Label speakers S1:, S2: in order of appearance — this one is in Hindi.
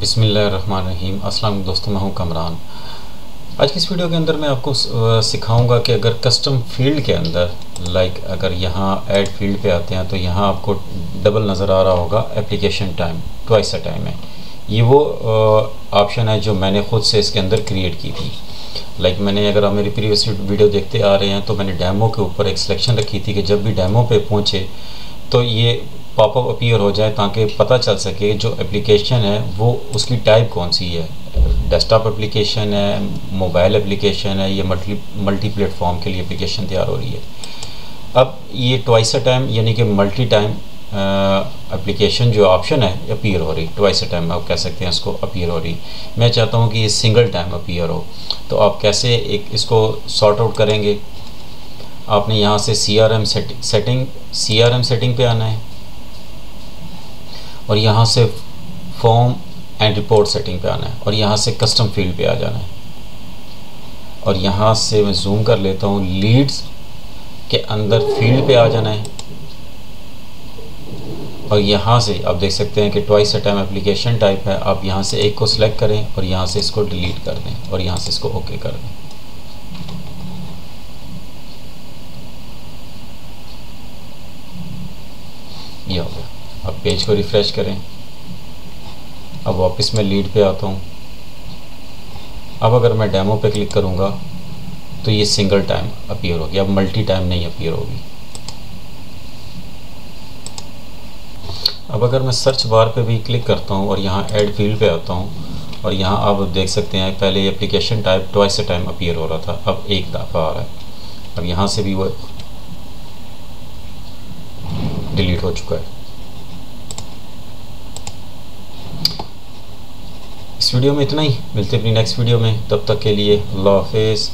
S1: बिस्मिल्लाहिर्रहमानिर्रहीम। अस्सलाम वालेकुम दोस्तों, मैं हूं कमरान। आज की इस वीडियो के अंदर मैं आपको सिखाऊंगा कि अगर कस्टम फील्ड के अंदर अगर यहाँ ऐड फील्ड पे आते हैं तो यहाँ आपको डबल नज़र आ रहा होगा application time, twice a time है। ये वो ऑप्शन है जो मैंने ख़ुद से इसके अंदर क्रिएट की थी। मैंने, अगर आप मेरी प्रीवियस वीडियो देखते आ रहे हैं तो मैंने डेमो के ऊपर एक सिलेक्शन रखी थी कि जब भी डेमो पे पहुँचे तो ये पॉपअप अपीयर हो जाए, ताकि पता चल सके जो एप्लीकेशन है वो उसकी टाइप कौन सी है, डेस्कटॉप एप्लीकेशन है, मोबाइल एप्लीकेशन है, ये मल्टी प्लेटफॉर्म के लिए एप्लीकेशन तैयार हो रही है। अब ये ट्वाइस अ टाइम यानी कि मल्टी टाइम एप्लीकेशन जो ऑप्शन है अपीयर हो रही, ट्वाइस अ टाइम आप कह सकते हैं इसको, अपीयर हो रही। मैं चाहता हूँ कि ये सिंगल टाइम अपीयर हो, तो आप कैसे इसको सॉर्ट आउट करेंगे? आपने यहाँ से सीआरएम सेटिंग पे आना है और यहाँ से फॉर्म एंड रिपोर्ट सेटिंग पे आना है और यहाँ से कस्टम फील्ड पे आ जाना है और यहाँ से मैं जूम कर लेता हूँ, लीड्स के अंदर फील्ड पे आ जाना है और यहाँ से आप देख सकते हैं कि twice a time application type है। आप यहाँ से एक को सिलेक्ट करें और यहाँ से इसको डिलीट कर दें और यहाँ से इसको ओके कर दें। ये हो गया। अब पेज को रिफ़्रेश करें। अब वापस मैं लीड पे आता हूँ। अब अगर मैं डेमो पे क्लिक करूँगा तो ये सिंगल टाइम अपीयर होगी, अब मल्टी टाइम नहीं अपीयर होगी। अब अगर मैं सर्च बार पे भी क्लिक करता हूँ और यहाँ ऐड फील्ड पे आता हूँ और यहाँ आप देख सकते हैं पहले ये application type twice a time appear हो रहा था, अब एक दफ़ा आ रहा है। अब यहाँ से भी वो डिलीट हो चुका है। इस वीडियो में इतना ही, मिलते हैं अपनी नेक्स्ट वीडियो में। तब तक के लिए अल्लाह हाफिज़।